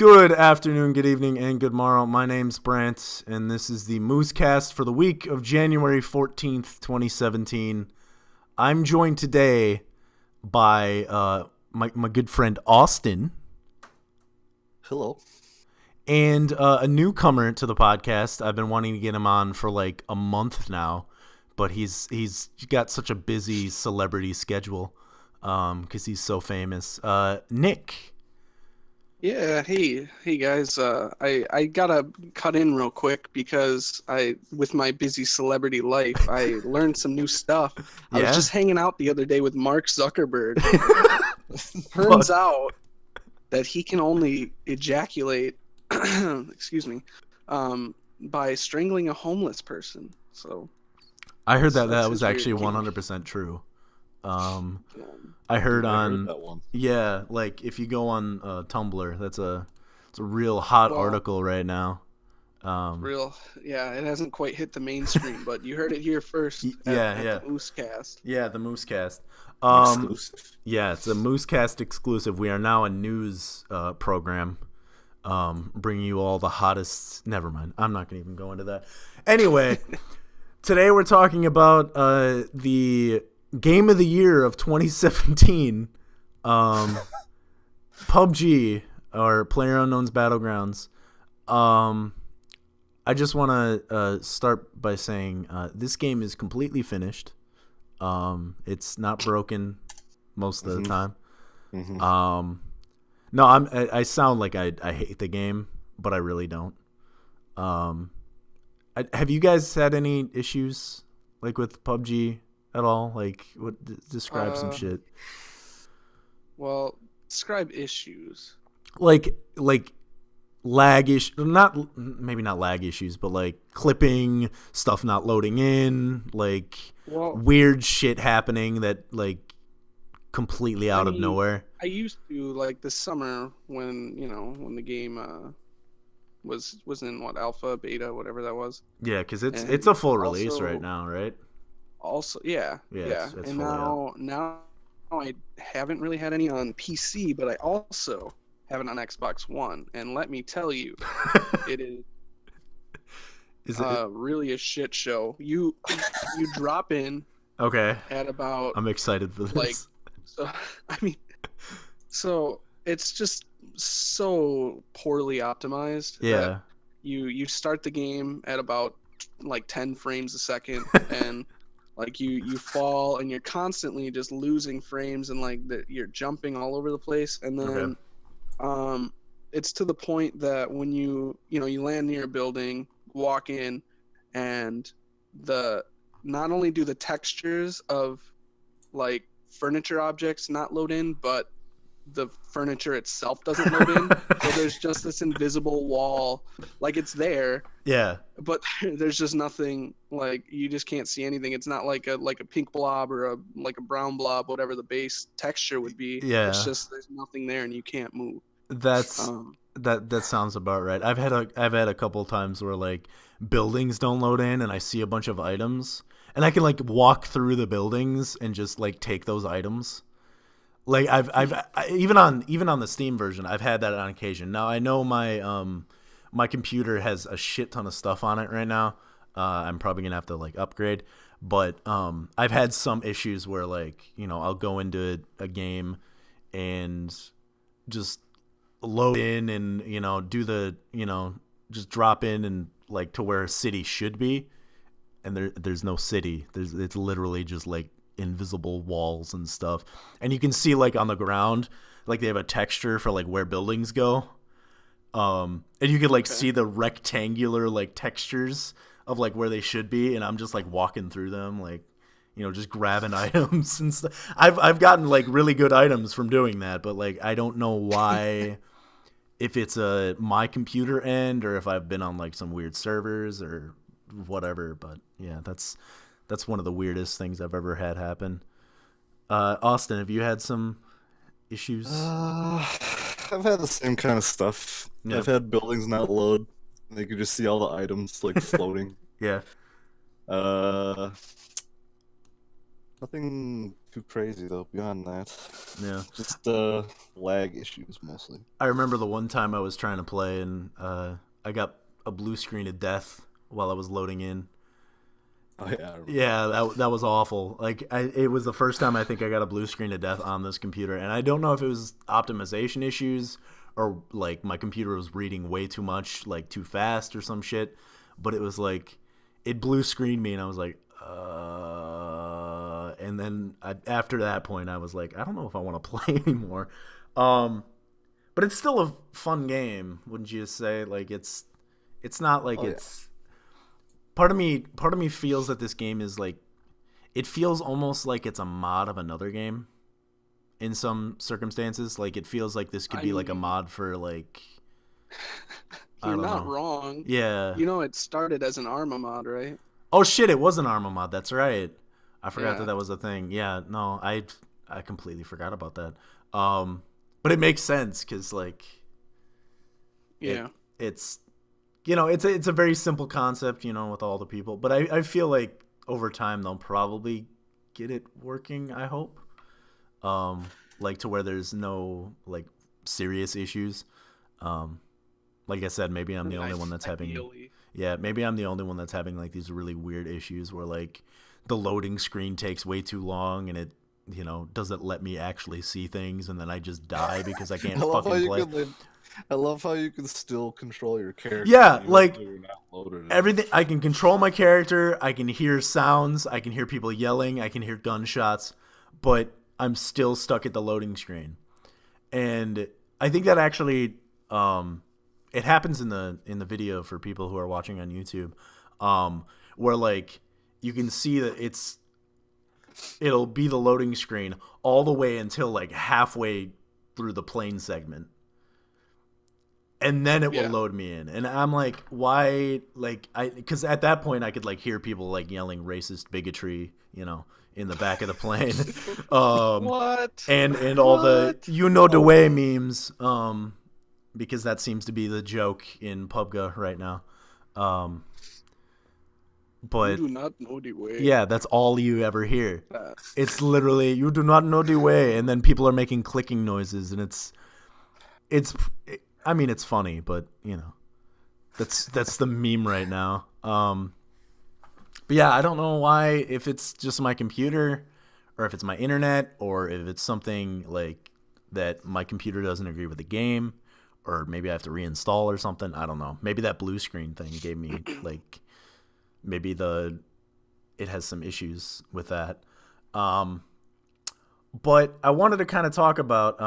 Good afternoon, good evening, and good morrow. My name's Brant, and this is the Moosecast for the week of January 14th, 2017. I'm joined today by my good friend Austin. Hello. And a newcomer to the podcast. I've been wanting to get him on for like a month now, but he's got such a busy celebrity schedule because he's so famous. Nick. Yeah, hey guys. I gotta cut in real quick because with my busy celebrity life, I learned some new stuff. I was Yeah? just hanging out the other day with Mark Zuckerberg. Turns out that he can only ejaculate, excuse me, by strangling a homeless person. So I heard that that's was his actually weird 100% true. kink. I heard I heard on that one. yeah, like if you go on Tumblr, it's a real hot Well, article right now. real, yeah, it hasn't quite hit the mainstream, but you heard it here first at the Yeah, Moosecast. yeah, the Moosecast. Exclusive. Yeah, it's a Moosecast exclusive. We are now a news program, bringing you all the hottest. Never mind, I'm not gonna even go into that. Anyway, today we're talking about the game of the year of 2017, PUBG, or PlayerUnknown'S Battlegrounds. I just want to start by saying this game is completely finished. It's not broken most of the time. No, I sound like I hate the game, but I really don't. Have you guys had any issues like with PUBG at all? Like, describe some Uh, shit. Well, describe issues. Like lag issue, not maybe not lag issues, but like clipping stuff not loading in, like Well, weird shit happening that like completely I out of mean, nowhere. I used to like this summer when the game was in what alpha, beta, whatever that was, Yeah, because it's and a full release right also now, right? yeah, Yeah, yeah, it's and fully out. now I haven't really had any on PC, but I also have it on Xbox One, and let me tell you, it is Is it really a shit show. You drop in okay? at about I'm excited for like this. so I mean so it's just so poorly optimized that Yeah. you start the game at about like 10 frames a second, and like you fall and you're constantly just losing frames, and like you're jumping all over the place, and Okay. then um it's to the point that when you land near a building, walk in, and the not only do the textures of like furniture objects not load in, but the furniture itself doesn't load in. So there's just this invisible wall, like it's there, Yeah. but there's just nothing. Like you just can't see anything. It's not like a pink blob or a brown blob, whatever the base texture would be. It's Yeah. just there's nothing there and you can't move. That's Um, that sounds about right. I've had a couple times where like buildings don't load in and I see a bunch of items and I can like walk through the buildings and just like take those items. Like even on the Steam version, I've had that on occasion. Now I know my computer has a shit ton of stuff on it right now. I'm probably gonna have to like upgrade, but I've had some issues where like I'll go into a game and just load in and do the just drop in and like to where a city should be, and there's no city. It's literally just like invisible walls and stuff, and you can see like on the ground like they have a texture for like where buildings go, and you can like okay. see the rectangular like textures of like where they should be, and I'm just like walking through them like just grabbing items and stuff. I've gotten like really good items from doing that, but like I don't know why, if it's my computer end or if I've been on like some weird servers or whatever. But yeah, that's one of the weirdest things I've ever had happen. Austin, have you had some issues? I've had the same kind of stuff. Yeah. I've had buildings not load. And you could just see all the items like floating. Yeah. Uh, Nothing too crazy though. Beyond that, Yeah. just lag issues mostly. I remember the one time I was trying to play and I got a blue screen of death while I was loading in. Oh yeah, I remember. Yeah, that was awful. Like it was the first time I think I got a blue screen of death on this computer, and I don't know if it was optimization issues or like my computer was reading way too much, like too fast or some shit. But it was like it blue screened me, and I was like, and then after that point, I was like, I don't know if I want to play anymore. But it's still a fun game, wouldn't you say? Like it's not like Oh, yeah. it's part of me feels that this game is like it feels almost like it's a mod of another game in some circumstances. Like it feels like this could be like a mod for like I You're don't not know. wrong. Yeah. You know, it started as an Arma mod, right? Oh shit, it was an Arma mod. That's right. I forgot Yeah. that was a thing. Yeah, no, I completely forgot about that. But it makes sense cuz like Yeah. it's it's a very simple concept, with all the people. But I feel like over time they'll probably get it working, I hope. Like to where there's no like serious issues. Like I said, maybe I'm the only one that's having Ideally. yeah, maybe I'm the only one that's having like these really weird issues where like the loading screen takes way too long and it doesn't let me actually see things and then I just die because I can't I love how fucking you play. can. I love how you can still control your character. Yeah, even like though you're not loaded in. everything. I can control my character. I can hear sounds. I can hear people yelling. I can hear gunshots, but I'm still stuck at the loading screen. And I think that actually, it happens in the video for people who are watching on YouTube, where like you can see that it'll be the loading screen all the way until like halfway through the plane segment. And then it will Yeah. load me in, and I'm like, why? Like, because at that point I could like hear people like yelling racist bigotry, in the back of the plane, What? and all the What? the way memes, because that seems to be the joke in PUBG right now, You but do not know the way. yeah, that's all you ever hear. Uh, It's literally you do not know the way, and then people are making clicking noises, and it's I mean, it's funny, but that's the meme right now. But yeah, I don't know why, if it's just my computer or if it's my internet or if it's something like that my computer doesn't agree with the game or maybe I have to reinstall or something. I don't know. Maybe that blue screen thing gave me like maybe it has some issues with that. But I wanted to kind of talk about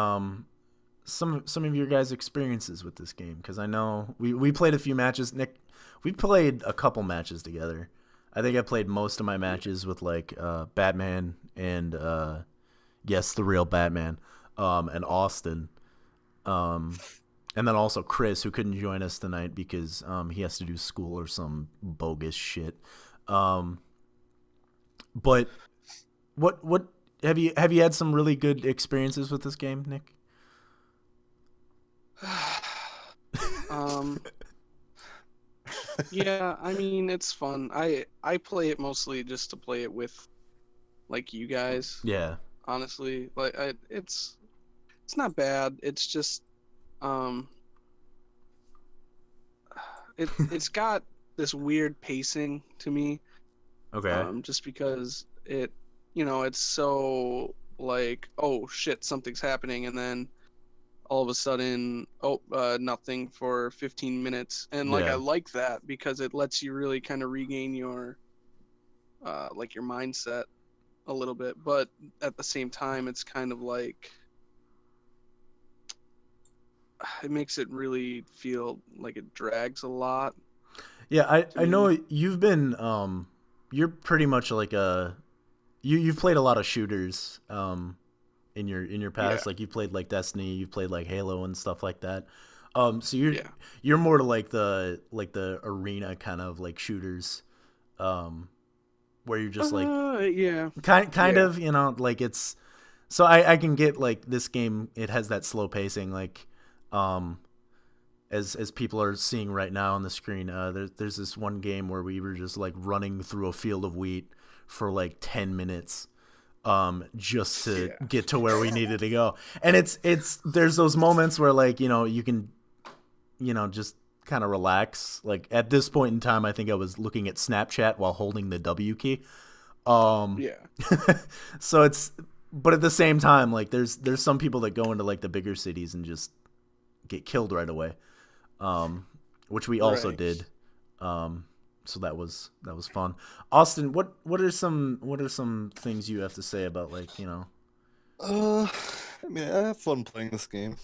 some of your guys' experiences with this game because I know we played a few matches. Nick, we played a couple matches together. I think I played most of my matches with like Batman and yes, the real Batman, and Austin, and then also Chris, who couldn't join us tonight because he has to do school or some bogus shit. But what have you had some really good experiences with this game, Nick? Yeah, I mean it's fun. I play it mostly just to play it with like you guys. Yeah. Honestly, like it's not bad. It's just it's got this weird pacing to me. Okay. Just because it's so like, oh shit, something's happening, and then all of a sudden, nothing for 15 minutes. And like, I Yeah. like that because it lets you really kind of regain your like your mindset a little bit. But at the same time, it's kind of like it makes it really feel like it drags a lot. Yeah, I me. know you've been you're pretty much like you've played a lot of shooters in your past. Yeah. Like you've played like Destiny, you've played like Halo and stuff like that. So Yeah. you're more to like the arena kind of like shooters, where you're just like Yeah. kind Yeah. of like it's so I can get like this game, it has that slow pacing like as people are seeing right now on the screen. There's this one game where we were just like running through a field of wheat for like 10 minutes, just to get to where we needed to go. And there's those moments where like, you can, just kind of relax. Like at this point in time, I think I was looking at Snapchat while holding the W key. So but at the same time, like there's some people that go into like the bigger cities and just get killed right away. Which we also did. So that was fun. Austin, what are some things you have to say about like, I mean, I have fun playing this game.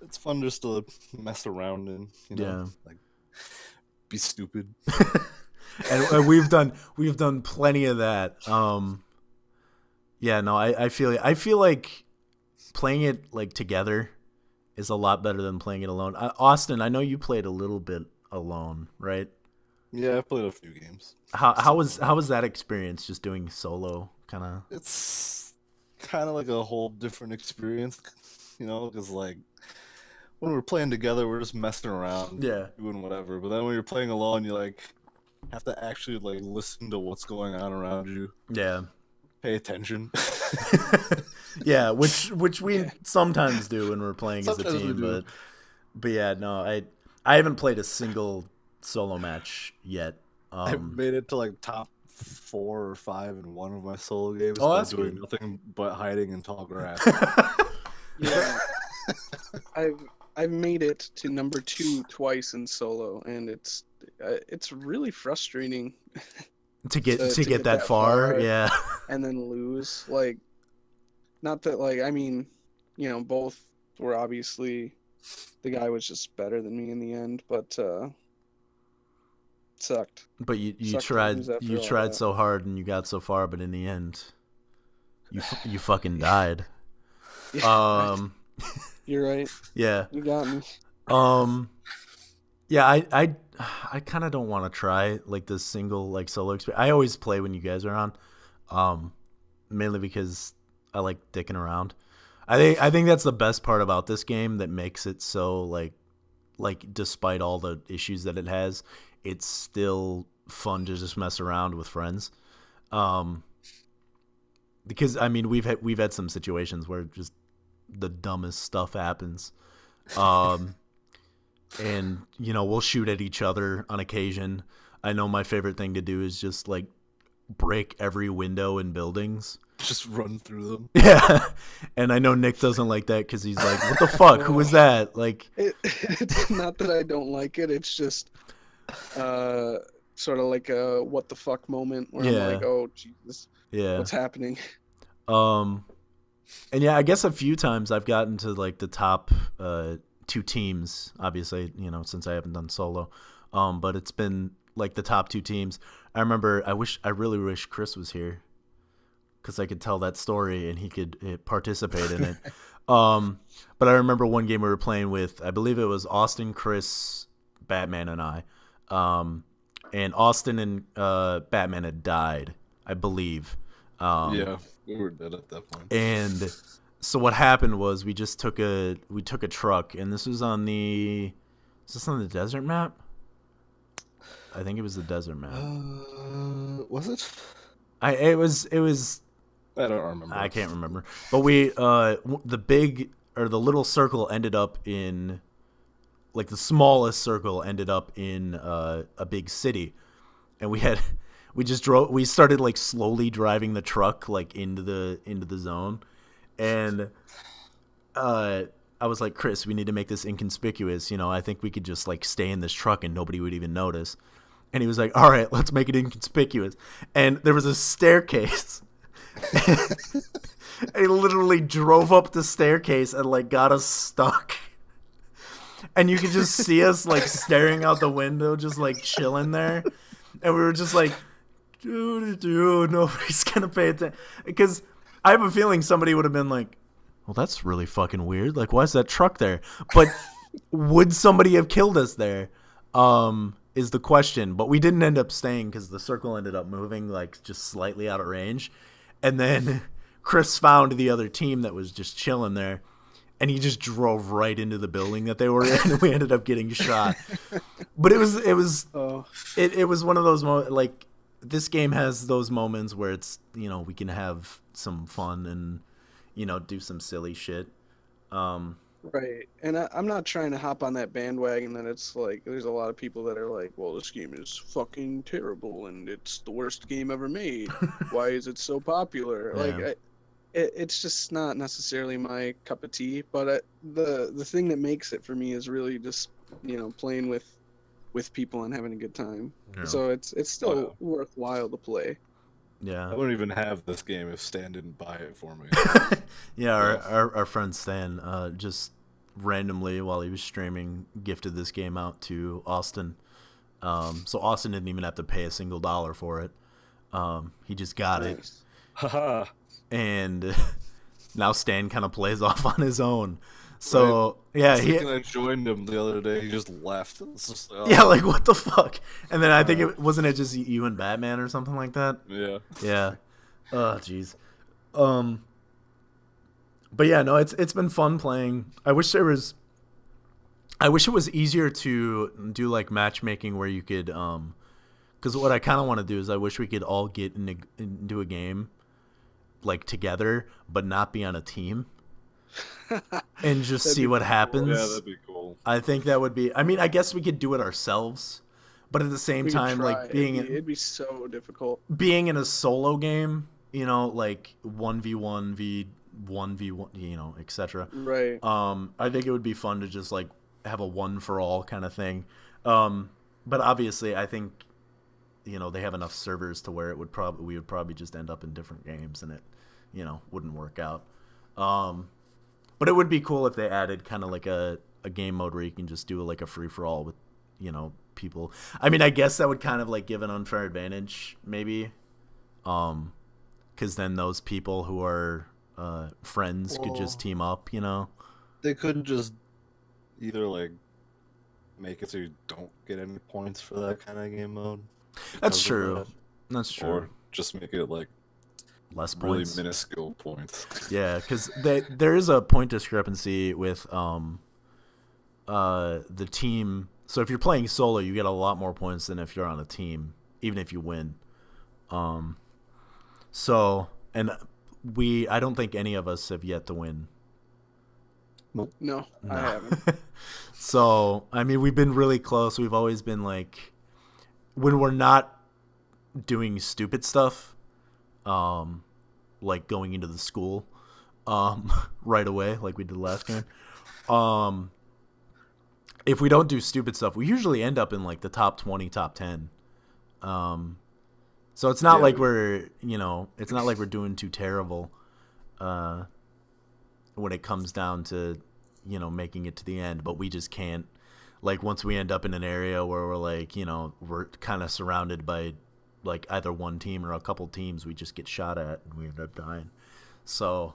It's fun just to mess around and like be stupid. and we've done plenty of that. I feel like playing it like together is a lot better than playing it alone. Austin, I know you played a little bit alone, right? Yeah, I've played a few games. How was that experience just doing solo kind of? It's kind of like a whole different experience, because like when we're playing together, we're just messing around, doing whatever. But then when you're playing alone, you like have to actually like listen to what's going on around you. Yeah. Pay attention. Yeah, which we sometimes do when we're playing as a team, but yeah, no, I haven't played a single solo match yet. I made it to like top 4 or 5 in one of my solo games by doing nothing but hiding in tall grass. Yeah, I've made it to number 2 twice in solo, and it's really frustrating to get that far, yeah, and then lose. Like, not that like I mean, both were obviously the guy was just better than me in the end, but sucked. But you tried so hard and you got so far, but in the end, you fucking died. Yeah, you're right. Yeah, you got me. Yeah, I kind of don't want to try like this single like solo experience. I always play when you guys are on, mainly because I like dicking around. I think that's the best part about this game that makes it so like despite all the issues that it has, it's still fun to just mess around with friends. Because I mean we've had some situations where just the dumbest stuff happens. And we'll shoot at each other on occasion. I know my favorite thing to do is just like break every window in buildings. Just run through them. Yeah, and I know Nick doesn't like that because he's like, "What the fuck? Who was that?" Like, it's not that I don't like it. It's just, sort of like a what the fuck moment where I'm like, "Oh Jesus, what's happening?" And yeah, I guess a few times I've gotten to like the top 2 teams. Obviously, since I haven't done solo, but it's been like the top 2 teams. I remember. I really wish Chris was here, because I could tell that story and he could participate in it. But I remember one game we were playing with, I believe it was Austin, Chris, Batman, and I. And Austin and Batman had died, I believe. Yeah, we were dead at that point. And so what happened was we took a truck, and this was on the desert map? I think it was the desert map. Was it? It was. I don't remember. I can't remember. But we the little circle ended up in, like the smallest circle ended up in a big city, and we started like slowly driving the truck like into the zone, and I was like, Chris, we need to make this inconspicuous. I think we could just like stay in this truck and nobody would even notice. And he was like, all right, let's make it inconspicuous. And there was a staircase. And he literally drove up the staircase and like got us stuck. And you could just see us like staring out the window, just like chilling there. And we were just like, dude, nobody's gonna pay attention. Because I have a feeling somebody would have been like, well, that's really fucking weird. Like, why is that truck there? But would somebody have killed us there? Is the question. But we didn't end up staying because the circle ended up moving like just slightly out of range. And then Chris found the other team that was just chilling there, and he just drove right into the building that they were in, and we ended up getting shot. But it was one of those like this game has those moments where it's, you know, we can have some fun and, you know, do some silly shit. Right. And I'm not trying to hop on that bandwagon that it's like there's a lot of people that are like, well, this game is fucking terrible and it's the worst game ever made. Why is it so popular? Yeah. Like, it's just not necessarily my cup of tea. But the thing that makes it for me is really just, you know, playing with people and having a good time. Yeah. So it's still worthwhile to play. Yeah. I wouldn't even have this game if Stan didn't buy it for me. Yeah, our friend Stan just randomly while he was streaming gifted this game out to Austin. So Austin didn't even have to pay a single dollar for it. He just got it. Haha. And now Stan kind of plays off on his own. So yeah, I joined him the other day. He just left. It's just like, yeah, like what the fuck? And then I think it wasn't just you and Batman or something like that. Yeah. Yeah. Oh jeez. But yeah, no, it's been fun playing. I wish it was easier to do like matchmaking where you could because what I kind of want to do is I wish we could all get into a game like together but not be on a team. And just see what happens. Yeah, that'd be cool. I think that would be. I mean, I guess we could do it ourselves, but at the same time, like it'd be so difficult. Being in a solo game, you know, like 1v1 v1v1, you know, etc. Right. I think it would be fun to just like have a one for all kind of thing. But obviously, I think, you know, they have enough servers to where we would probably just end up in different games, and it, you know, wouldn't work out. But it would be cool if they added kind of like a game mode where you can just do like a free-for-all with, you know, people. I mean, I guess that would kind of like give an unfair advantage, maybe. Because then those people who are friends could just team up, you know? They could just either like make it so you don't get any points for that kind of game mode. That's true. That's true. Or just make it like less really points. minuscule points. Yeah, because there is a point discrepancy with the team. So if you're playing solo, you get a lot more points than if you're on a team, even if you win. So, and I don't think any of us have yet to win. No. I haven't. So, I mean, we've been really close. We've always been like, when we're not doing stupid stuff, like going into the school, right away, like we did last game. If we don't do stupid stuff, we usually end up in like the top 20, top 10. So it's not like we're, you know, it's not like we're doing too terrible, when it comes down to, you know, making it to the end, but we just can't, like, once we end up in an area where we're like, you know, we're kind of surrounded by like either one team or a couple teams, we just get shot at and we end up dying. So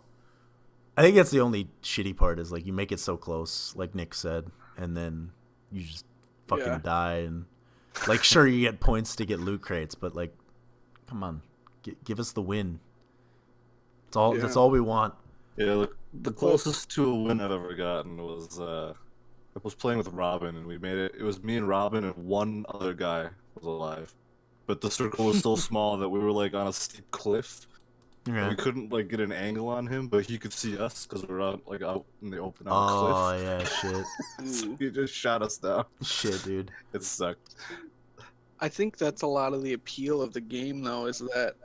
I think that's the only shitty part is like you make it so close, like Nick said, and then you just fucking die. And like, sure, you get points to get loot crates, but like, come on, give us the win. That's all we want. Yeah, look, the closest to a win I've ever gotten was I was playing with Robin, and we made it. It was me and Robin, and one other guy was alive, but the circle was so small that we were like on a steep cliff. Yeah. We couldn't like get an angle on him, but he could see us because we were out in the open on a cliff. Oh yeah, shit. So he just shot us down. Shit, dude. It sucked. I think that's a lot of the appeal of the game, though, is that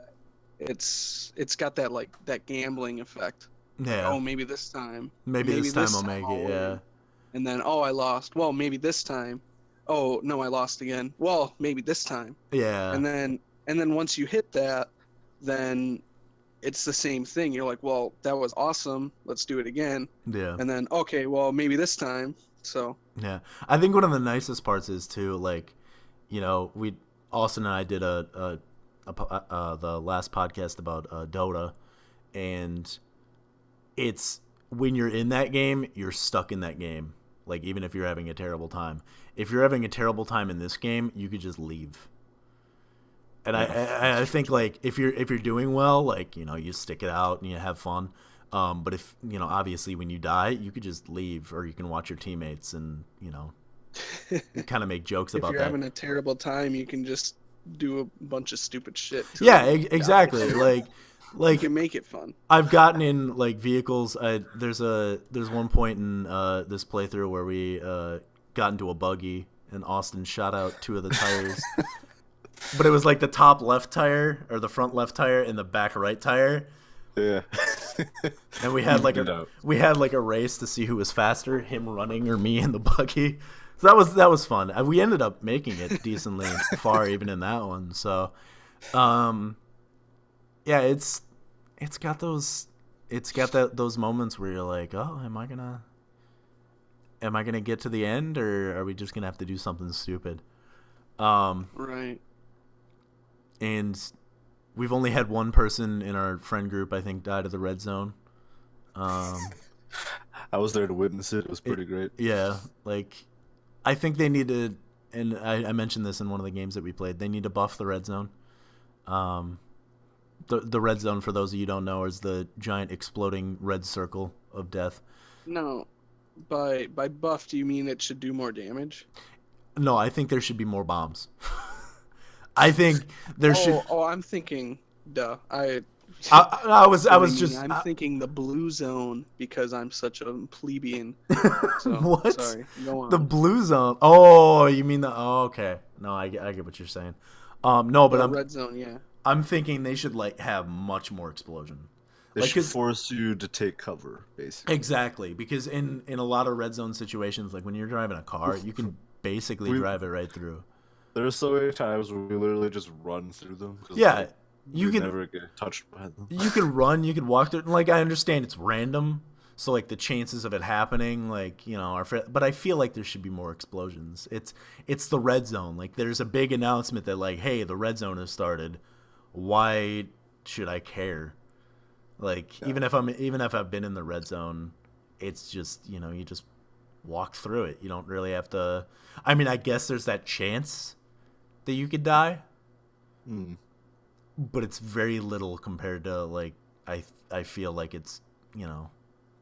it's got that like that gambling effect. Yeah. Oh, maybe this time. Maybe this time I'll make it. Yeah. And then, oh, I lost. Well, maybe this time. Oh no, I lost again. Well, maybe this time. Yeah. And then once you hit that, then it's the same thing. You're like, well, that was awesome. Let's do it again. Yeah. And then, okay, well, maybe this time. So. Yeah, I think one of the nicest parts is too, like, you know, Austin and I did the last podcast about Dota, and it's when you're in that game, you're stuck in that game. Like, even if you're having a terrible time. If you're having a terrible time in this game, you could just leave. And I think, like, if you're doing well, like, you know, you stick it out and you have fun. But if, you know, obviously when you die, you could just leave, or you can watch your teammates and, you know, kind of make jokes about that. If you're having a terrible time, you can just do a bunch of stupid shit. Yeah, exactly. Like you can make it fun. I've gotten in like vehicles. There's one point in this playthrough where we got into a buggy and Austin shot out 2 of the tires. But it was like the top left tire or the front left tire and the back right tire. Yeah. And we had like a race to see who was faster, him running or me in the buggy. So that was fun. We ended up making it decently far even in that one. So yeah, it's got those moments where you're like, "Oh, am I going to get to the end, or are we just going to have to do something stupid?" Right. And we've only had one person in our friend group, I think, died of the red zone. I was there to witness it. It was pretty great. Yeah, like I think they need to, and I mentioned this in one of the games that we played. They need to buff the red zone. The red zone, for those of you who don't know, is the giant exploding red circle of death. No, by buff, do you mean it should do more damage? No, I think there should be more bombs. I think there should. Oh, I'm thinking. Duh. I'm thinking the blue zone because I'm such a plebeian. So, what? Sorry. Go on. The blue zone. Oh, you mean the? Oh, okay. No, I get what you're saying. No, but the red zone. Yeah. I'm thinking they should like have much more explosion. They should force you to take cover, basically. Exactly, because in a lot of red zone situations, like when you're driving a car, you can basically drive it right through. There's so many times where we literally just run through them. Yeah, like, you can never get touched by them. You can run, you can walk through. Like I understand it's random, so like the chances of it happening, like are. But I feel like there should be more explosions. It's the red zone. Like there's a big announcement that like, hey, the red zone has started. Why should I care? Like even if I've been in the red zone, it's just you just walk through it. You don't really have to. I mean, I guess there's that chance that you could die, but it's very little compared to like I feel like it's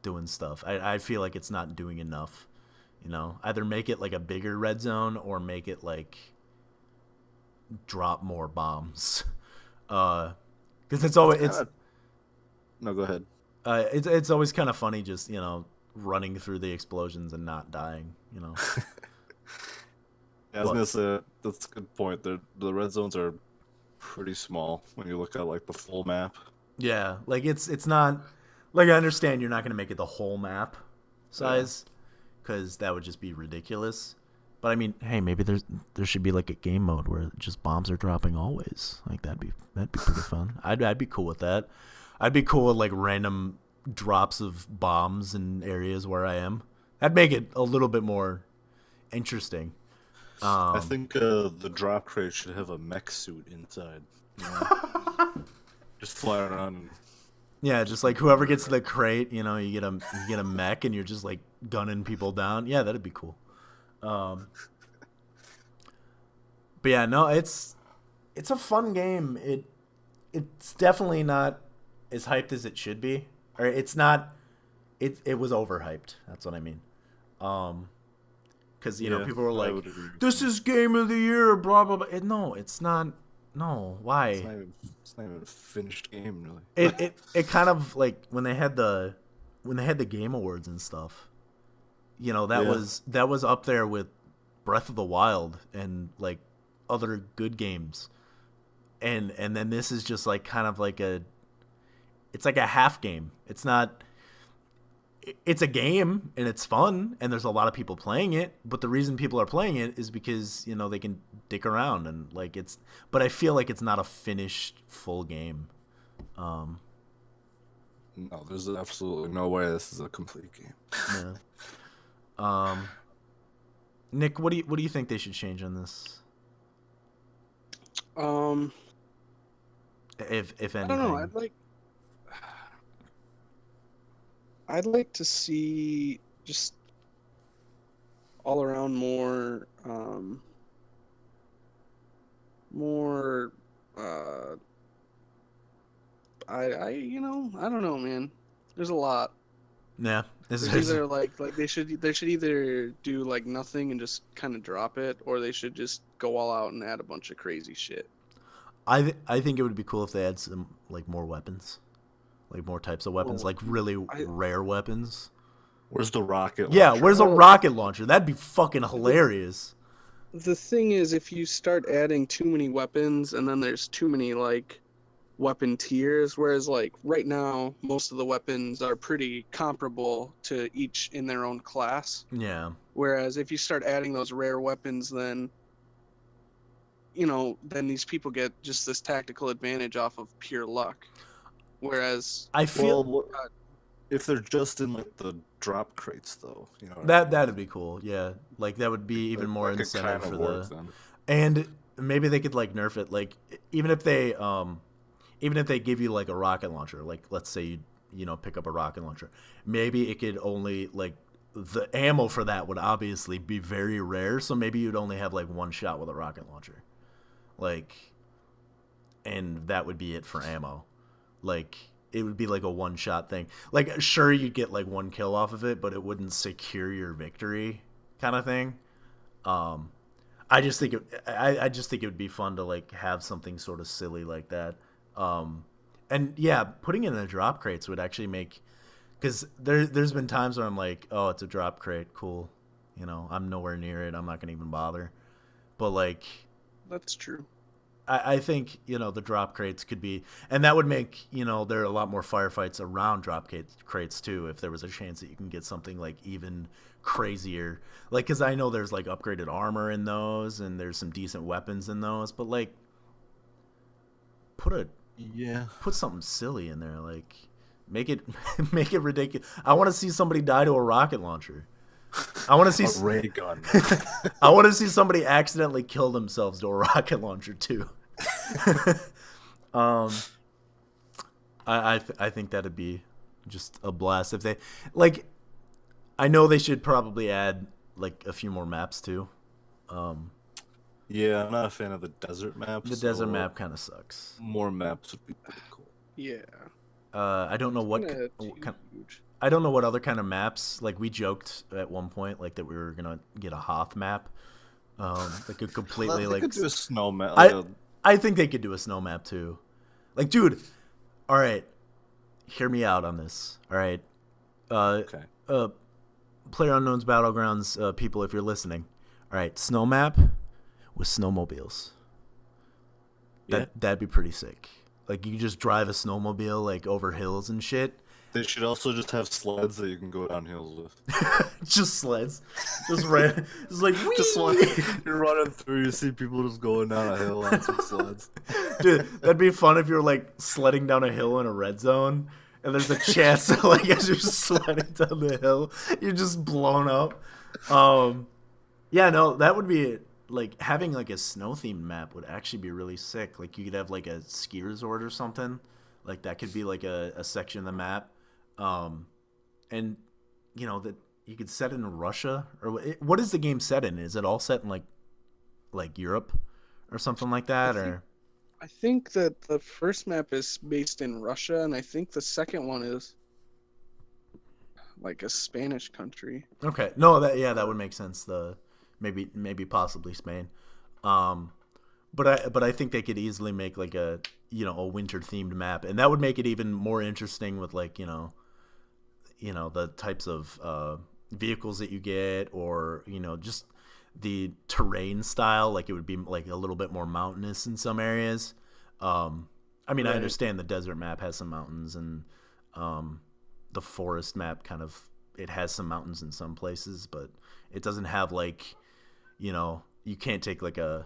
doing stuff. I feel like it's not doing enough. Either make it like a bigger red zone or make it like drop more bombs. Because it's always No, go ahead. It's always kind of funny just running through the explosions and not dying. Yeah, I was gonna say that's a good point. The red zones are pretty small when you look at like the full map. Yeah, like it's not like I understand you're not gonna make it the whole map size because that would just be ridiculous. But I mean, hey, maybe there should be like a game mode where just bombs are dropping always. Like that'd be pretty fun. I'd be cool with that. I'd be cool with like random drops of bombs in areas where I am. That'd make it a little bit more interesting. I think the drop crate should have a mech suit inside. Just fly around. Yeah, just like whoever gets to the crate, you get a mech and you're just like gunning people down. Yeah, that'd be cool. But yeah, no, it's a fun game. It's definitely not as hyped as it should be, or it's not. It was overhyped. That's what I mean. Because people were like, "This is game of the year," blah blah blah. No, it's not. No, why? It's not even a finished game, really. It kind of like when they had the Game Awards and stuff. That was up there with Breath of the Wild and like other good games, and then this is just like kind of like it's like a half game. It's not. It's a game and it's fun and there's a lot of people playing it, but the reason people are playing it is because they can dick around and like it's. But I feel like it's not a finished full game. No, there's absolutely no way this is a complete game. Yeah. Nick, what do you think they should change on this? If anything, I don't know. I'd like to see just all around more I don't know, man. There's a lot. Yeah. There's either like they should either do like nothing and just kind of drop it, or they should just go all out and add a bunch of crazy shit. I think it would be cool if they had some like more weapons, like more types of weapons, like really rare weapons. Where's the rocket launcher? Yeah, where's a rocket launcher? That'd be fucking hilarious. The thing is, if you start adding too many weapons, and then there's too many like weapon tiers, whereas like right now most of the weapons are pretty comparable to each in their own class. Yeah. Whereas if you start adding those rare weapons, then then these people get just this tactical advantage off of pure luck. Whereas I feel if they're just in like the drop crates, though, that'd be cool. Yeah, like that would be even more incentive for the. And maybe they could like nerf it, like even if they give you like a rocket launcher, like let's say you pick up a rocket launcher, maybe it could only like the ammo for that would obviously be very rare, so maybe you'd only have like one shot with a rocket launcher. Like, and that would be it for ammo. Like, it would be like a one-shot thing. Like, sure, you'd get like one kill off of it, but it wouldn't secure your victory, kind of thing. I just think it would be fun to like have something sort of silly like that. And yeah, putting it in the drop crates would actually make, because there's been times where I'm like, oh, it's a drop crate, cool. I'm nowhere near it. I'm not gonna even bother. But like. That's true. I think, the drop crates could be, and that would make, there are a lot more firefights around drop crates too, if there was a chance that you can get something like even crazier. Like, because I know there's like upgraded armor in those, and there's some decent weapons in those, but like, put something silly in there, like, make it ridiculous. I want to see somebody die to a rocket launcher. I want to see a ray gun. I want to see somebody accidentally kill themselves to a rocket launcher too. I think that'd be just a blast if they like. I know they should probably add like a few more maps too. Yeah, I'm not a fan of the desert maps. The desert map kind of sucks. More maps would be pretty cool. Yeah. I don't know what I don't know what other kind of maps. Like, we joked at one point like that we were gonna get a Hoth map. They could completely they like could do a snow map. I think they could do a snow map too. Like, dude, all right, hear me out on this. All right, okay. PlayerUnknown's Battlegrounds people, if you're listening, all right, snow map with snowmobiles. That'd be pretty sick. Like, you could just drive a snowmobile like over hills and shit. They should also just have sleds that you can go down hills with. Just sleds. Just ran. Just like, whee! Just like you're running through, you see people just going down a hill on some sleds. Dude, that'd be fun if you're like sledding down a hill in a red zone, and there's a chance that like as you're sledding down the hill, you're just blown up. Yeah, no, that would be like having like a snow themed map would actually be really sick. Like, you could have like a ski resort or something. Like, that could be like a section of the map. And that you could set it in Russia, or what is the game set in? Is it all set in like Europe or something like that? I think that the first map is based in Russia, and I think the second one is like a Spanish country. Okay, no, that would make sense. Maybe possibly Spain. But I think they could easily make like a winter themed map, and that would make it even more interesting with like the types of vehicles that you get, or just the terrain style. Like, it would be like a little bit more mountainous in some areas. I mean, right. I understand the desert map has some mountains, and the forest map it has some mountains in some places, but it doesn't have like you can't take like a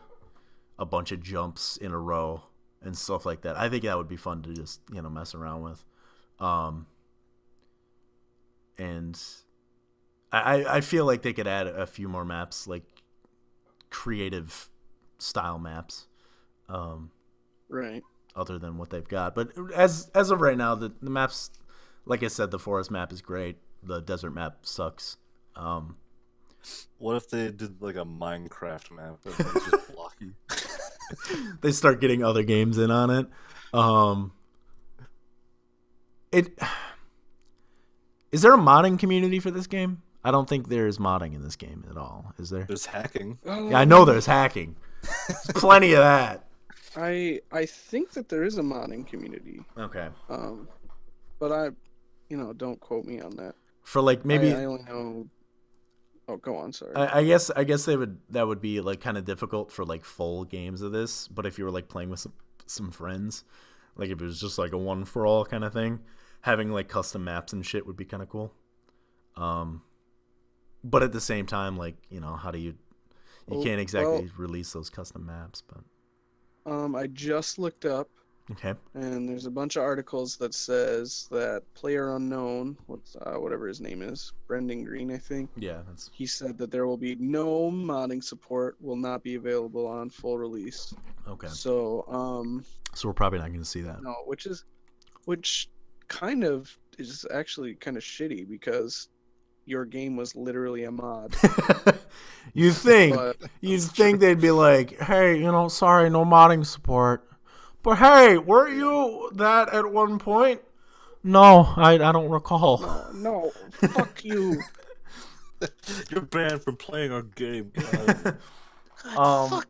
bunch of jumps in a row and stuff like that. I think that would be fun to just mess around with. And I feel like they could add a few more maps, like creative style maps, right? Other than what they've got. But as of right now, the maps, like I said, the forest map is great. The desert map sucks. What if they did like a Minecraft map that was just blocky? They start getting other games in on it. Is there a modding community for this game? I don't think there is modding in this game at all. Is there? There's hacking. Yeah, I know there's hacking. There's plenty of that. I think that there is a modding community. Okay. But I, don't quote me on that. For like maybe I only know. Oh, go on. Sorry. I guess that would be like kind of difficult for like full games of this, but if you were like playing with some friends, like if it was just like a one for all kind of thing, having like custom maps and shit would be kind of cool. But at the same time, like, how do you can't exactly release those custom maps, but I just looked up. Okay. And there's a bunch of articles that says that PlayerUnknown, whatever his name is, Brendan Green, I think. Yeah, he said that there will be no modding support, will not be available on full release. Okay. So we're probably not going to see that. No, which kind of is actually kind of shitty because your game was literally a mod. You'd think they'd be like, "Hey, sorry, no modding support." But hey, weren't you that at one point? No, I don't recall. No, fuck you. You're banned from playing our game. Fuck.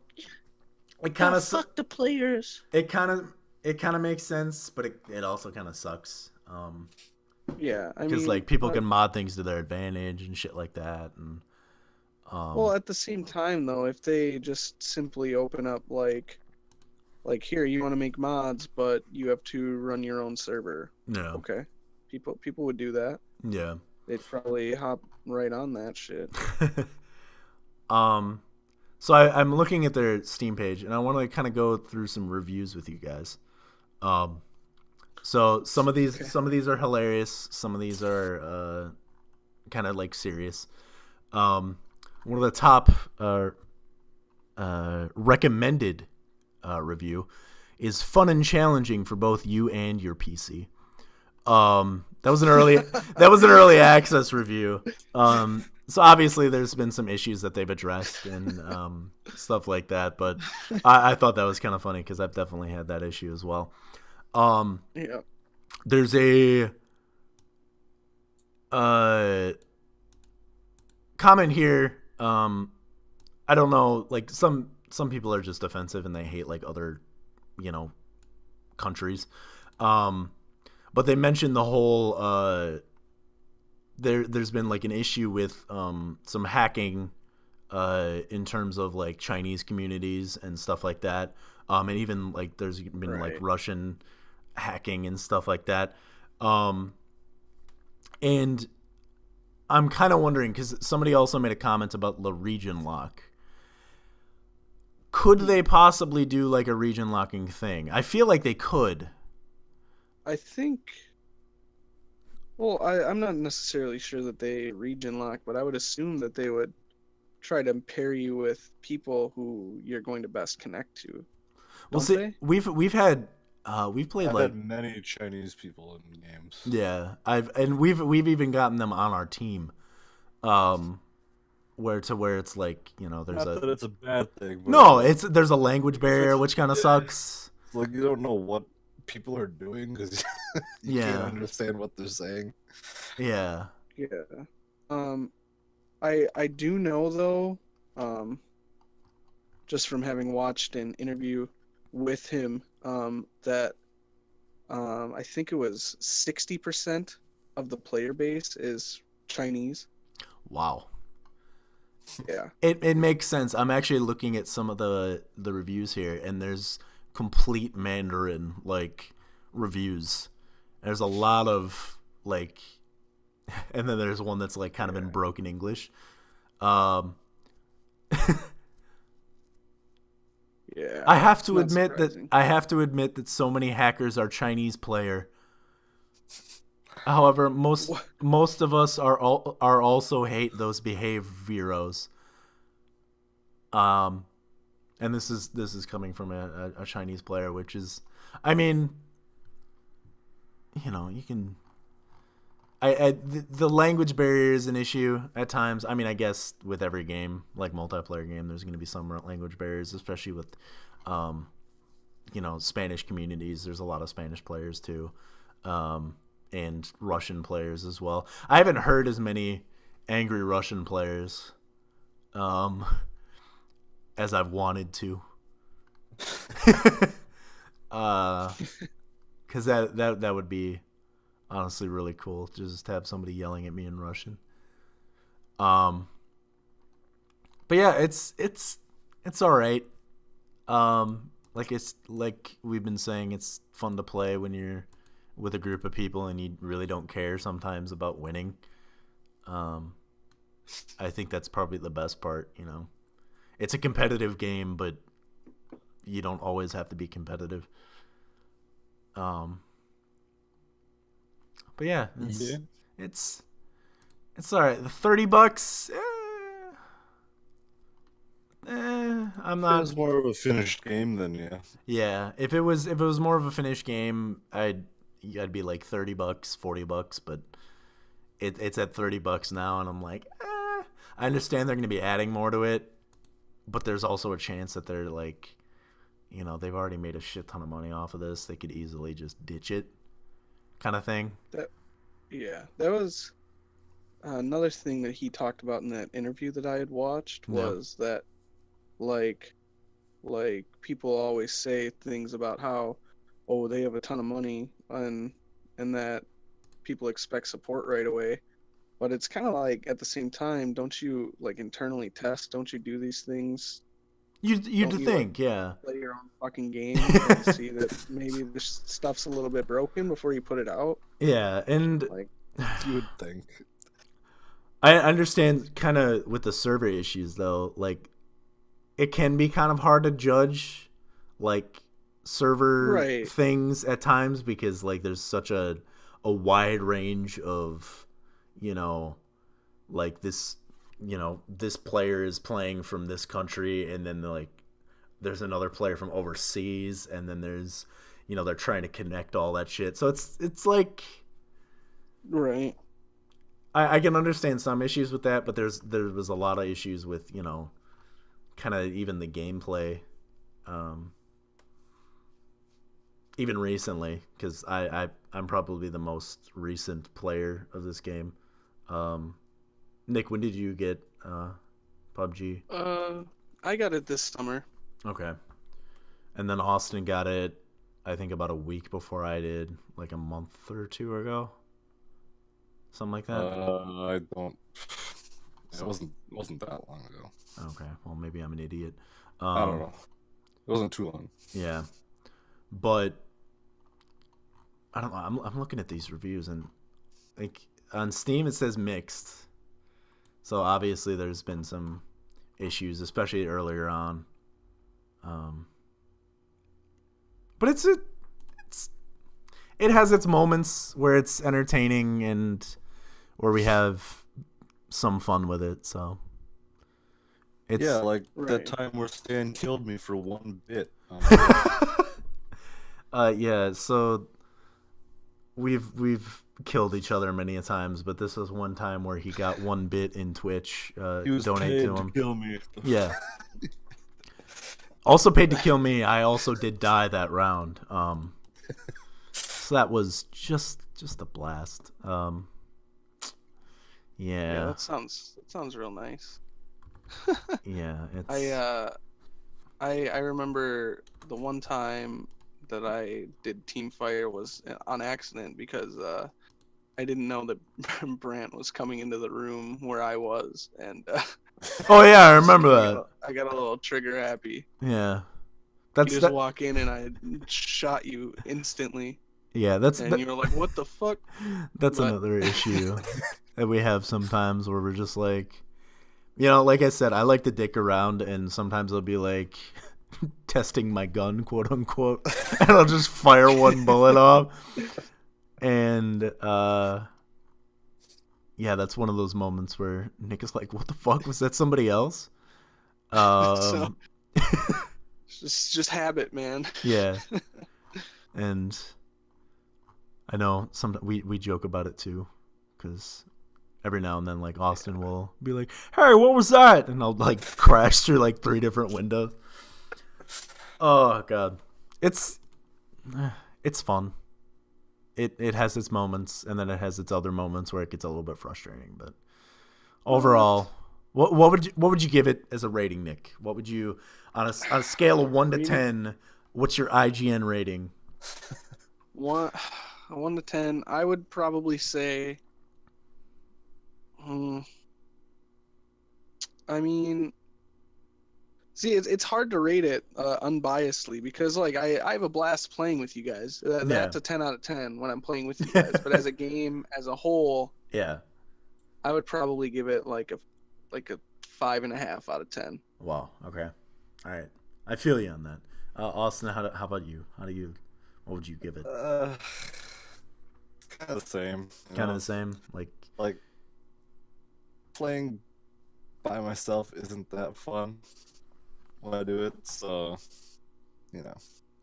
It kind of fuck the players. It kind of makes sense, but it also kind of sucks. Yeah, because like people can mod things to their advantage and shit like that, and well, at the same time though, if they just simply open up like here, you want to make mods, but you have to run your own server. Yeah. Okay. People would do that. Yeah. They'd probably hop right on that shit. So I'm looking at their Steam page, and I want to kind of go through some reviews with you guys. So some of these are hilarious. Some of these are kind of like serious. One of the top recommended review is fun and challenging for both you and your PC. That was an early access review. So obviously there's been some issues that they've addressed and stuff like that, but I thought that was kind of funny because I've definitely had that issue as well. Yeah. There's a comment here. I don't know, like some people are just offensive and they hate like other, countries. But they mentioned the whole there's been like an issue with some hacking in terms of like Chinese communities and stuff like that. And even like there's been like Russian hacking and stuff like that. And I'm kind of wondering, because somebody also made a comment about the region lock. Could they possibly do like a region locking thing? I feel like they could. I think. Well, I'm not necessarily sure that they region lock, but I would assume that they would try to pair you with people who you're going to best connect to. Well, see, we've played I've like had many Chinese people in games. Yeah, we've even gotten them on our team, where it's like there's not that it's a bad thing. But no, there's a language barrier which kind of sucks. Like you don't know what people are doing because you can't understand what they're saying. Yeah. Yeah. I do know though, just from having watched an interview with him, that I think it was 60% of the player base is Chinese. Wow. Yeah. It makes sense. I'm actually looking at some of the reviews here, and there's complete Mandarin like reviews. There's a lot of like, and then there's one that's like kind of in broken English. Yeah. I have to admit that so many hackers are Chinese player. However, most of us are also hate those behavioros. And this is coming from a Chinese player, which is, I mean, you can. The language barrier is an issue at times. I mean, I guess with every game, like multiplayer game, there's going to be some language barriers, especially with, Spanish communities. There's a lot of Spanish players too, and Russian players as well. I haven't heard as many angry Russian players, as I've wanted to. Because that would be honestly really cool. Just have somebody yelling at me in Russian. But yeah, it's all right. Like we've been saying, it's fun to play when you're with a group of people and you really don't care sometimes about winning. I think that's probably the best part. It's a competitive game, but you don't always have to be competitive. But yeah, it's all right. The $30. I'm not. If it was more of a finished game, then yeah. Yeah, if it was more of a finished game, I'd be like $30, $40, but it's at $30 now, and I'm like, I understand they're going to be adding more to it, but there's also a chance that they're like, they've already made a shit ton of money off of this. They could easily just ditch it, kind of thing. That was another thing that he talked about in that interview that I had watched was that, like people always say things about how, oh, they have a ton of money and that people expect support right away. But it's kind of like, at the same time, don't you like internally test? Don't you do these things? You'd think, yeah. Play your own fucking game and see that maybe this stuff's a little bit broken before you put it out. Yeah, and like you would think. I understand kind of with the server issues though, like it can be kind of hard to judge like server things at times because like there's such a wide range of like this this player is playing from this country and then there's another player from overseas and then there's they're trying to connect all that shit, so it's like right. I can understand some issues with that, but there was a lot of issues with kind of even the gameplay even recently, because I'm probably the most recent player of this game. Nick, when did you get PUBG? I got it this summer. Okay. And then Austin got it, I think, about a week before I did, like a month or two ago. Something like that? I don't... It wasn't that long ago. Okay, well, maybe I'm an idiot. I don't know. It wasn't too long. Yeah. But I don't know. I'm looking at these reviews and like on Steam it says mixed. So obviously there's been some issues, especially earlier on. But it has its moments where it's entertaining and where we have some fun with it. So it's that time where Stan killed me for 1 bit. Yeah, so we've killed each other many a times, but this was one time where he got 1 bit in Twitch. He was donate paid to him. To kill me. Yeah. Also paid to kill me. I also did die that round. So that was just a blast. Yeah, that sounds real nice. Yeah, it's... I remember the one time that I did Teamfire was on accident because I didn't know that Brant was coming into the room where I was, and oh yeah, I remember that. I got a little trigger happy. Yeah, you just walk in and I shot you instantly. Yeah, and you were like, "What the fuck?" That's another issue that we have sometimes where we're just like, like I said, I like to dick around, and sometimes I'll be like testing my gun, quote unquote, and I'll just fire 1 bullet off. And yeah, that's one of those moments where Nick is like, "What the fuck, was that somebody else?" So, just habit, man. Yeah, and I know we joke about it too, because every now and then, like, Austin will be like, "Hey, what was that?" And I'll like crash through like 3 different windows. Oh god, it's fun. It has its moments, and then it has its other moments where it gets a little bit frustrating. But overall, What would you give it as a rating, Nick? What would you on a scale of 1 to 10? What's your IGN rating? 1 to 10. I would probably say. I mean, see, it's hard to rate it unbiasedly because like I have a blast playing with you guys. That's a 10 out of 10 when I'm playing with you guys. But as a game as a whole, yeah, I would probably give it like a 5.5 out of 10. Wow. Okay. All right. I feel you on that. Austin, how about you? What would you give it? Kind of the same. Kind of the same. Like playing by myself isn't that fun when I do it. So,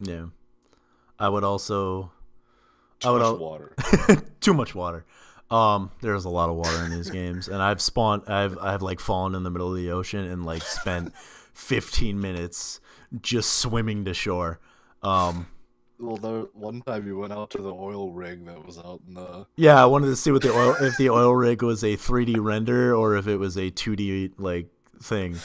Yeah. I would also. Too much water. Too much water. There's a lot of water in these games, and I've like fallen in the middle of the ocean and like spent 15 minutes just swimming to shore. Well, one time you went out to the oil rig that was out in the. Yeah, I wanted to see if the oil rig was a 3D render or if it was a 2D like thing.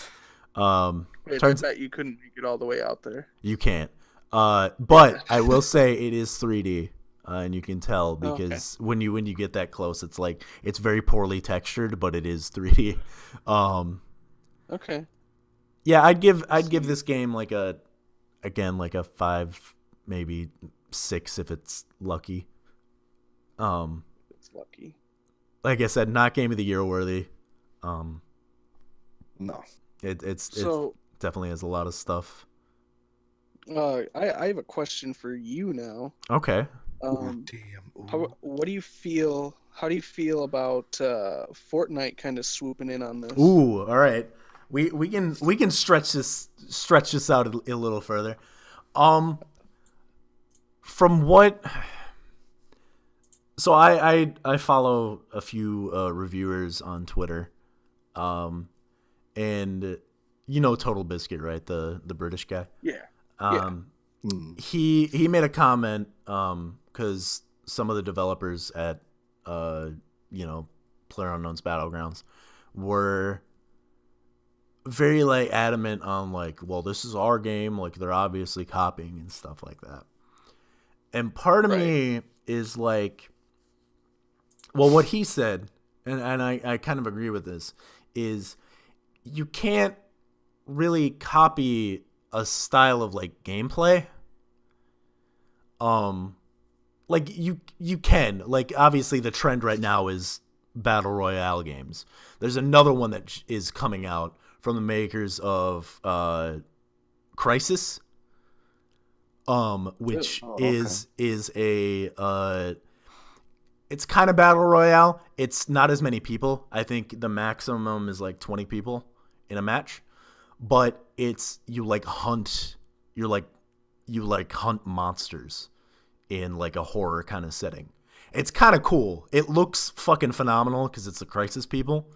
Turns out you couldn't make it all the way out there. You can't. But I will say it is 3D. And you can tell because when you get that close, it's very poorly textured, but it is 3D. Okay. Yeah, I'd give this game like a 5, maybe 6 if it's lucky. It's lucky. Like I said, not game of the year worthy. No. It definitely has a lot of stuff. I have a question for you now. Okay. What do you feel? How do you feel about Fortnite kind of swooping in on this? Ooh, all right. We can stretch this out a little further. From what? So I follow a few reviewers on Twitter, and Total Biscuit, right? The British guy. Yeah. He made a comment because some of the developers at PlayerUnknown's Battlegrounds were very like adamant on like, well, this is our game, like they're obviously copying and stuff like that. And part of me is like, well, what he said, and I kind of agree with this, is you can't really copy a style of like gameplay. Like you can, like, obviously the trend right now is battle royale games. There's another one that is coming out from the makers of Crysis, which is a it's kind of battle royale. It's not as many people. I think the maximum is like 20 people in a match, but it's you hunt monsters in like a horror kind of setting. It's kind of cool. It looks fucking phenomenal because it's the Crysis people.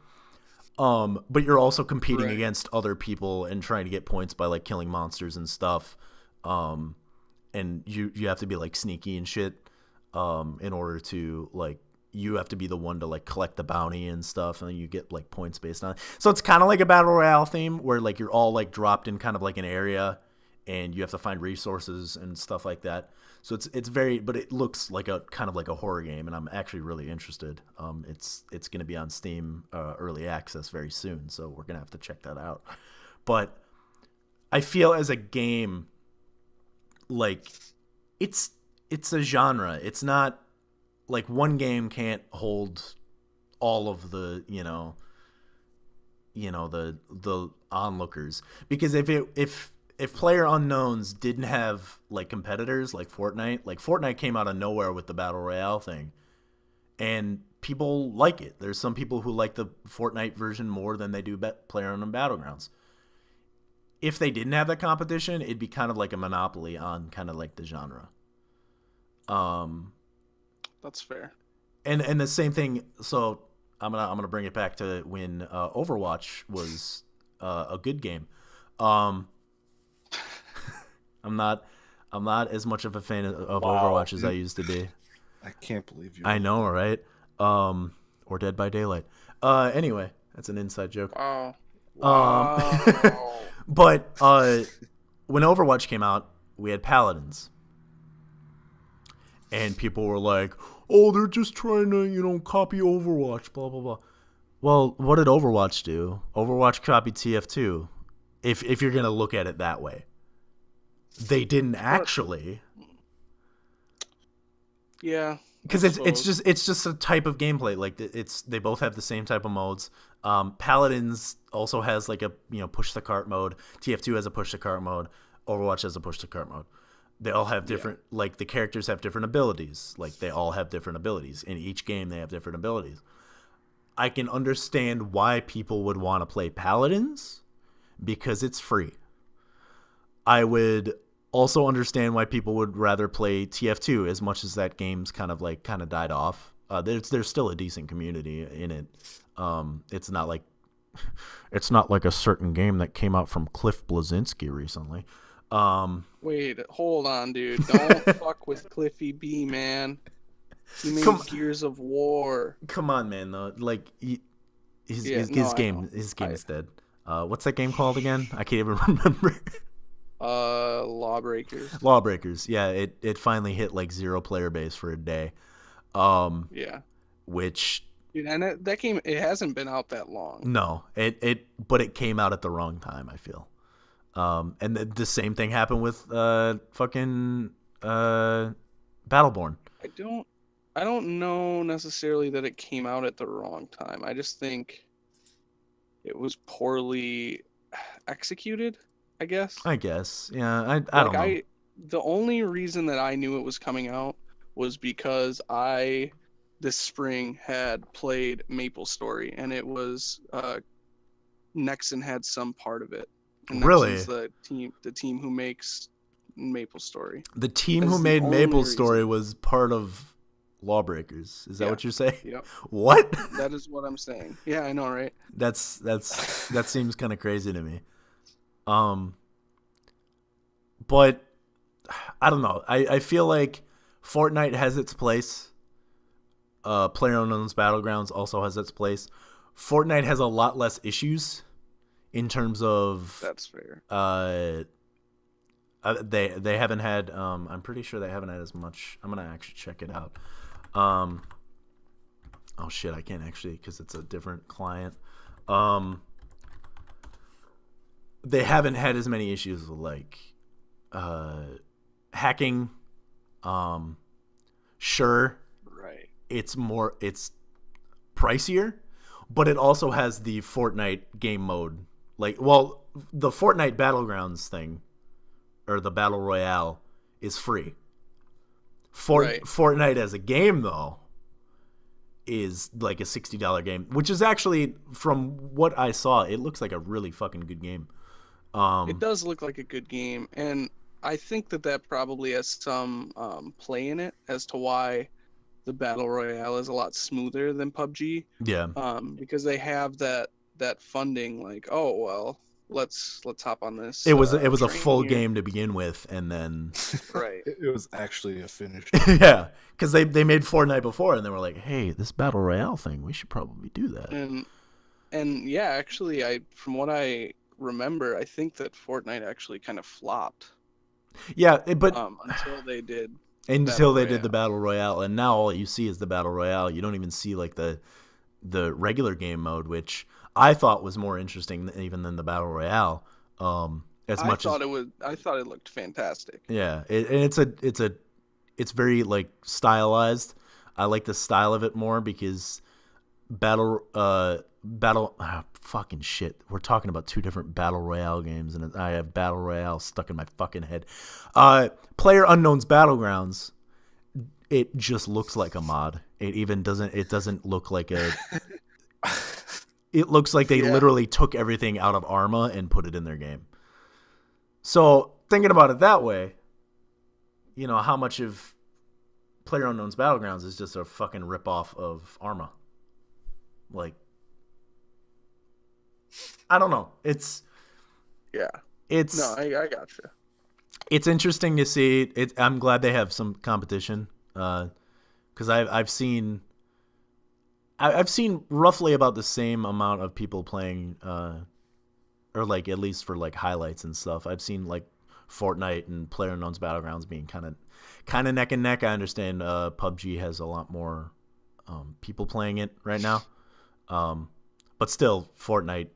But you're also competing against other people and trying to get points by like killing monsters and stuff. And you have to be like sneaky and shit. In order to like, you have to be the one to like collect the bounty and stuff, and then you get like points based on it. So it's kind of like a battle royale theme where like you're all like dropped in kind of like an area, and you have to find resources and stuff like that. So it's very, but it looks like a kind of like a horror game, and I'm actually really interested. It's going to be on Steam early access very soon, so we're gonna have to check that out. But I feel as a game, like it's a genre. It's not like one game can't hold all of the the onlookers, because if PlayerUnknown's didn't have like competitors like Fortnite came out of nowhere with the battle royale thing, and people like it. There's some people who like the Fortnite version more than they do PlayerUnknown's Battlegrounds. If they didn't have that competition, it'd be kind of like a monopoly on kind of like the genre. That's fair. And the same thing. So I'm gonna bring it back to when Overwatch was a good game. I'm not as much of a fan of Overwatch as I used to be. I can't believe you. I know, right? Or Dead by Daylight. Anyway, That's an inside joke. Wow. Um, Wow. but when Overwatch came out, we had paladins, and people were like, "Oh, they're just trying to, copy Overwatch." Blah blah blah. Well, what did Overwatch do? Overwatch copied TF2. If you're gonna look at it that way, they didn't actually. Yeah. Because it's just a type of gameplay. Like they both have the same type of modes. Paladins also has like a push the cart mode. TF2 has a push the cart mode. Overwatch has a push the cart mode. They all have different like the characters have different abilities. Like they all have different abilities. In each game they have different abilities. I can understand why people would want to play Paladins because it's free. I would also understand why people would rather play TF2 as much as that game's kind of died off. There's still a decent community in it. It's not like a certain game that came out from Cliff Bleszinski recently. Wait, hold on, dude. Don't fuck with Cliffy B, man. He made Gears of War. Come on, man. Though, like his game is dead. What's that game called again? I can't even remember. Lawbreakers. Yeah, it finally hit like 0 player base for a day. Yeah. Which. Dude, and that game, it hasn't been out that long. No, but it came out at the wrong time, I feel. And the same thing happened with fucking Battleborn. I don't know necessarily that it came out at the wrong time. I just think it was poorly executed, I guess. Yeah. I don't know. The only reason that I knew it was coming out was because I this spring had played MapleStory, and it was Nexon had some part of it. And really? The team who makes MapleStory. The team who made MapleStory was part of Lawbreakers. Is that what you're saying? Yep. What? That is what I'm saying. Yeah, I know, right? That seems kind of crazy to me. But I don't know. I feel like Fortnite has its place. PlayerUnknown's Battlegrounds also has its place. Fortnite has a lot less issues in terms of. That's fair. They haven't had. I'm pretty sure they haven't had as much. I'm gonna actually check it out. Oh shit, I can't actually because it's a different client. They haven't had as many issues with like hacking. Sure, right. It's pricier, but it also has the Fortnite game mode. Like, well, the Fortnite Battlegrounds thing, or the Battle Royale, is free. Fortnite as a game, though, is like a $60 game, which is actually, from what I saw, it looks like a really fucking good game. It does look like a good game, and I think that probably has some play in it as to why the Battle Royale is a lot smoother than PUBG. Yeah. Because they have that funding, like, oh well, let's hop on this. It was a full game to begin with, and then right. It was actually a finish. Yeah, because they made Fortnite before, and they were like, hey, this Battle Royale thing, we should probably do that. And yeah, actually, from what I remember, I think that Fortnite actually kind of flopped. Yeah, but until they did. Until they did the Battle Royale, and now all you see is the Battle Royale. You don't even see like the regular game mode, which I thought was more interesting even than the Battle Royale. I thought it looked fantastic. Yeah, it's very like stylized. I like the style of it more because fucking shit. We're talking about two different Battle Royale games, and I have Battle Royale stuck in my fucking head. PlayerUnknown's Battlegrounds, it just looks like a mod. It doesn't look like a. It looks like they literally took everything out of Arma and put it in their game. So thinking about it that way, how much of PlayerUnknown's Battlegrounds is just a fucking ripoff of Arma. Like, I don't know. I gotcha. It's interesting to see. I'm glad they have some competition because I've seen I've seen roughly about the same amount of people playing, or like at least for like highlights and stuff. I've seen like Fortnite and PlayerUnknown's Battlegrounds being kind of neck and neck. I understand PUBG has a lot more people playing it right now, but still Fortnite,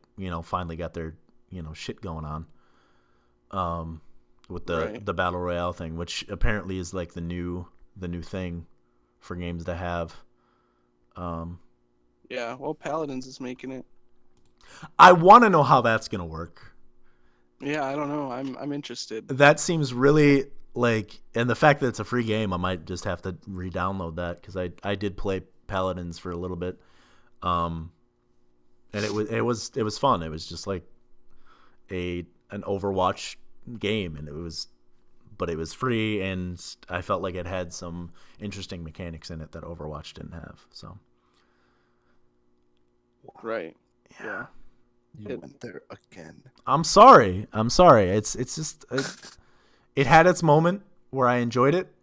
finally got their shit going on with the battle royale thing, which apparently is like the new thing for games to have. Yeah, well, Paladins is making it. I want to know how that's gonna work. Yeah, I don't know. I'm interested. That seems really and the fact that it's a free game, I might just have to re-download that because I did play Paladins for a little bit, and it was fun. It was just like an Overwatch game, and it was free, and I felt like it had some interesting mechanics in it that Overwatch didn't have. So. Right. Yeah. You went there again. I'm sorry. It's just it had its moment where I enjoyed it,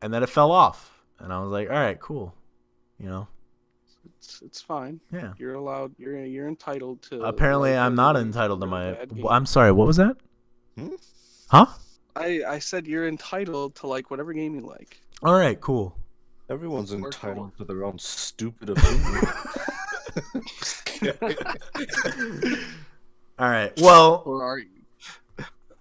and then it fell off, and I was like, all right, cool, It's fine. Yeah. You're allowed. You're entitled to. Apparently, I'm not entitled to my. I'm sorry. What was that? Huh? I said you're entitled to like whatever game you like. All right, cool. Everyone's entitled to their own stupid opinion. All right. Well, or are you?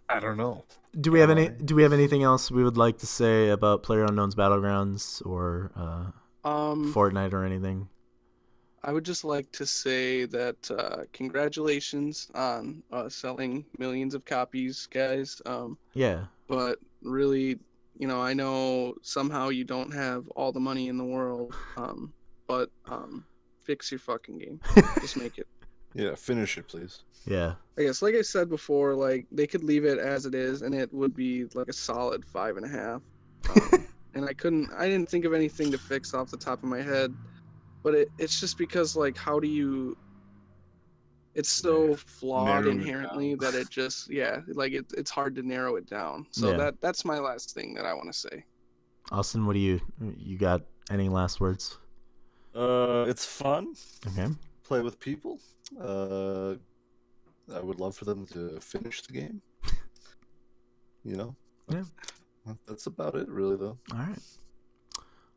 I don't know. Do we have anything else we would like to say about PlayerUnknown's Battlegrounds or Fortnite or anything? I would just like to say that congratulations on selling millions of copies, guys. Yeah. But really, I know somehow you don't have all the money in the world, but fix your fucking game. Just make it. Yeah, finish it, please. Yeah. I guess, like I said before, like they could leave it as it is, and it would be like a solid 5.5. And I didn't think of anything to fix off the top of my head, but it's just because like how do you? It's so flawed inherently that it just it's hard to narrow it down. So that's my last thing that I want to say. Austin, what do you got? Any last words? It's fun. Okay. Play with people. I would love for them to finish the game. Yeah. That's about it, really, though. All right.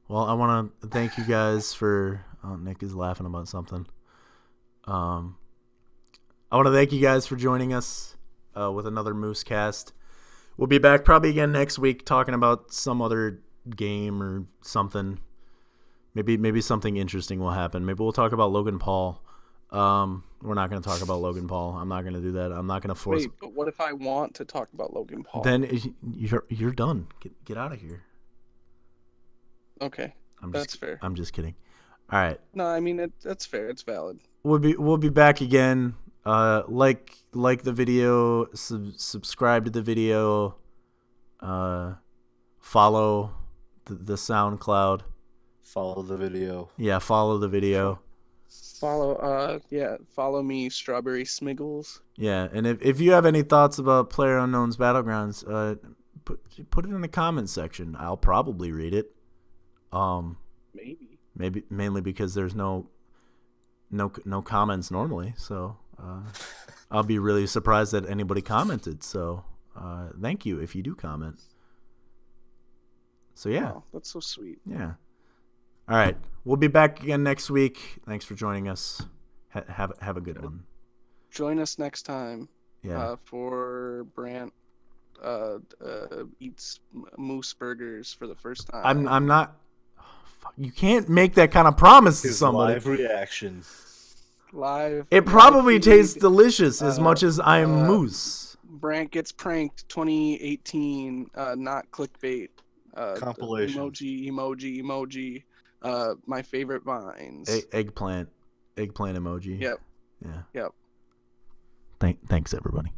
Well, I want to thank you guys for. Oh, Nick is laughing about something. I want to thank you guys for joining us with another Moosecast. We'll be back probably again next week talking about some other game or something. Maybe something interesting will happen. Maybe we'll talk about Logan Paul. We're not going to talk about Logan Paul. I'm not going to do that. I'm not going to force. Wait, but what if I want to talk about Logan Paul? Then you're done. Get out of here. Okay, that's fair. I'm just kidding. All right. No, I mean that's fair. It's valid. We'll be back again. Like the video, subscribe to the video. Follow the SoundCloud. Follow the video. Yeah, follow the video. Follow me, Strawberry Smiggles. Yeah, and if you have any thoughts about PlayerUnknown's Battlegrounds, put it in the comments section. I'll probably read it. Maybe mainly because there's no comments normally, so I'll be really surprised that anybody commented. So thank you if you do comment. So yeah, wow, that's so sweet. Yeah. All right, we'll be back again next week. Thanks for joining us. Have a good one. Join us next time. Yeah. For Brant eats moose burgers for the first time. I'm not. You can't make that kind of promise to somebody. Live reaction. Live. It probably tastes delicious as much as I'm moose. Brant gets pranked 2018, not clickbait. Compilation. Emoji. My favorite vines. Eggplant emoji. Yep. Yeah. Yep. Thanks everybody.